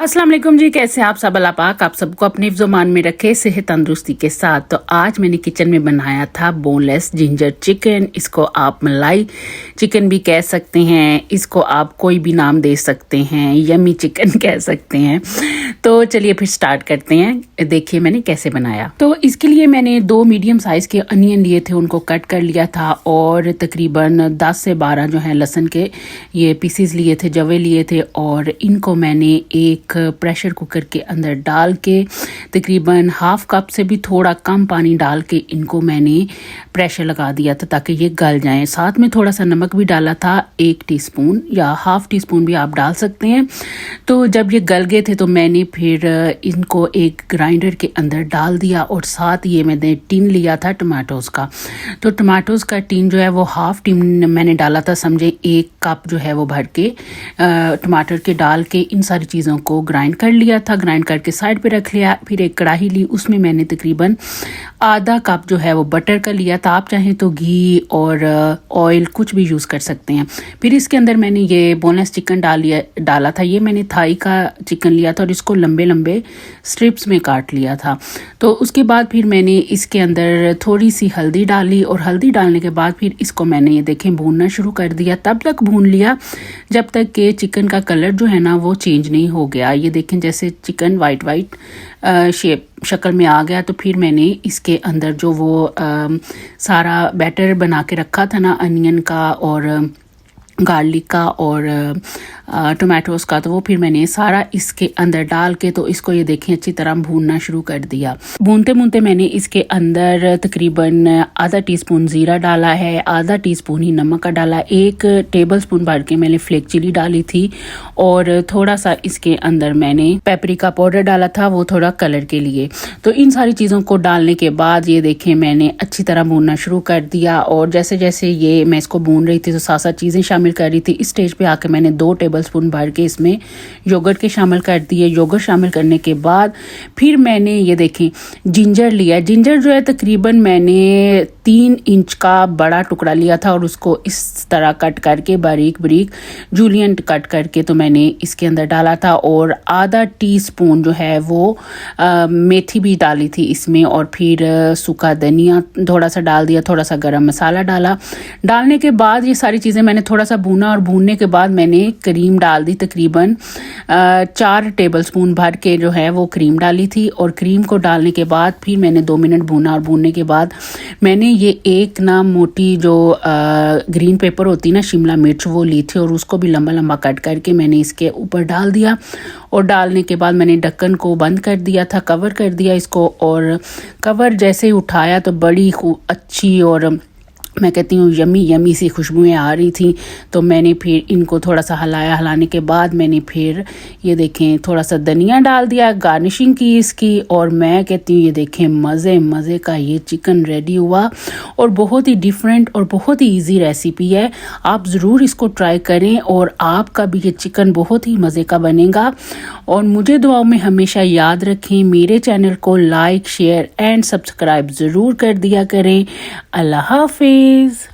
अस्सलाम वालेकुम जी, कैसे आप सब? अल्लाह पाक आप सबको अपने ज़ुबान में रखे सेहत तंदुरुस्ती के साथ। तो आज मैंने किचन में बनाया था बोनलेस जिंजर चिकन। इसको आप मलाई चिकन भी कह सकते हैं, इसको आप कोई भी नाम दे सकते हैं, यमी चिकन कह सकते हैं। तो चलिए फिर स्टार्ट करते हैं। देखिए मैंने कैसे बनाया। तो इसके लिए मैंने 2 मीडियम साइज़ के अनियन लिए थे, उनको कट कर लिया था और तकरीबन 10 से 12 जो है लहसुन के ये पीसीज लिए थे, जवे लिए थे और इनको मैंने एक प्रेशर कुकर के अंदर डाल के तकरीबन हाफ कप से भी थोड़ा कम पानी डाल के इनको मैंने प्रेशर लगा दिया था ताकि ये गल जाएं। साथ में थोड़ा सा नमक भी डाला था, 1 टीस्पून या हाफ टीस्पून भी आप डाल सकते हैं। तो जब ये गल गए थे तो मैंने फिर इनको एक ग्राइंडर के अंदर डाल दिया और साथ ये मैंने टिन लिया था टमाटोज़ का। तो टमाटोज़ का टिन जो है वो हाफ टिन मैंने डाला था, समझे 1 कप जो है वो भर के टमाटर के डाल के इन सारी चीज़ों को ग्राइंड कर लिया था। ग्राइंड करके साइड पे रख लिया। फिर एक कढ़ाई ली, उसमें मैंने तकरीबन आधा कप जो है वो बटर का लिया था। आप चाहें तो घी और ऑयल कुछ भी यूज़ कर सकते हैं। फिर इसके अंदर मैंने ये बोनलेस चिकन डाला था। ये मैंने थाई का चिकन लिया था और इसको लंबे लंबे स्ट्रिप्स में काट लिया था। तो उसके बाद फिर मैंने इसके अंदर थोड़ी सी हल्दी डाली और हल्दी डालने के बाद फिर इसको मैंने ये देखें भूनना शुरू कर दिया। तब तक भून लिया जब तक कि चिकन का कलर जो है ना वो चेंज नहीं हो गया। ये देखें जैसे चिकन वाइट शक्ल में आ गया। तो फिर मैंने इसके अंदर जो वो सारा बैटर बना के रखा था ना अनियन का और गार्लिक का और टोमेटोज़ का, तो वो फिर मैंने सारा इसके अंदर डाल के तो इसको ये देखें अच्छी तरह भूनना शुरू कर दिया। भूनते भूनते मैंने इसके अंदर तकरीबन आधा टीस्पून ज़ीरा डाला है, आधा टीस्पून ही नमक का डाला, 1 टेबलस्पून भर के मैंने फ्लेक चिली डाली थी और थोड़ा सा इसके अंदर मैंने पेपरिका पाउडर डाला था, वो थोड़ा कलर के लिए। तो इन सारी चीज़ों को डालने के बाद ये देखें मैंने अच्छी तरह भूनना शुरू कर दिया और जैसे जैसे ये मैं इसको भून रही थी तो साथ साथ चीज़ें शामिल कर रही थी। इस स्टेज पे आके मैंने 2 टेबलस्पून भर के इसमें योगर्ट के शामिल कर दिए। योगर्ट शामिल करने के बाद फिर मैंने ये देखें जिंजर लिया। जिंजर जो है तकरीबन मैंने 3 इंच का बड़ा टुकड़ा लिया था और उसको इस तरह कट करके बारीक बारीक जूलियन कट करके तो मैंने इसके अंदर डाला था और आधा टीस्पून जो है वो मेथी भी डाली थी इसमें और फिर सूखा धनिया थोड़ा सा डाल दिया, थोड़ा सा गरम मसाला डाला। डालने के बाद ये सारी चीज़ें मैंने थोड़ा सा भूना और भूनने के बाद मैंने क्रीम डाल दी। तकरीबन 4 टेबलस्पून भर के जो है वो क्रीम डाली थी और क्रीम को डालने के बाद फिर मैंने 2 मिनट भूना और भूनने के बाद मैंने ये एक ना मोटी जो ग्रीन पेपर होती ना शिमला मिर्च वो ली थी और उसको भी लंबा लंबा कट करके मैंने इसके ऊपर डाल दिया और डालने के बाद मैंने ढक्कन को बंद कर दिया था, कवर कर दिया इसको और कवर जैसे ही उठाया तो बड़ी अच्छी और मैं कहती हूँ यमी यमी सी खुशबुएं आ रही थी। तो मैंने फिर इनको थोड़ा सा हिलाया, हिलाने के बाद मैंने फिर ये देखें थोड़ा सा धनिया डाल दिया, गार्निशिंग की इसकी और मैं कहती हूँ ये देखें मज़े मज़े का ये चिकन रेडी हुआ और बहुत ही डिफरेंट और बहुत ही इजी रेसिपी है। आप ज़रूर इसको ट्राई करें और आपका भी ये चिकन बहुत ही मज़े का बनेगा। और मुझे दुआओं में हमेशा याद रखें, मेरे चैनल को लाइक शेयर एंड सब्सक्राइब ज़रूर कर दिया करें। अल्लाह हाफिज़।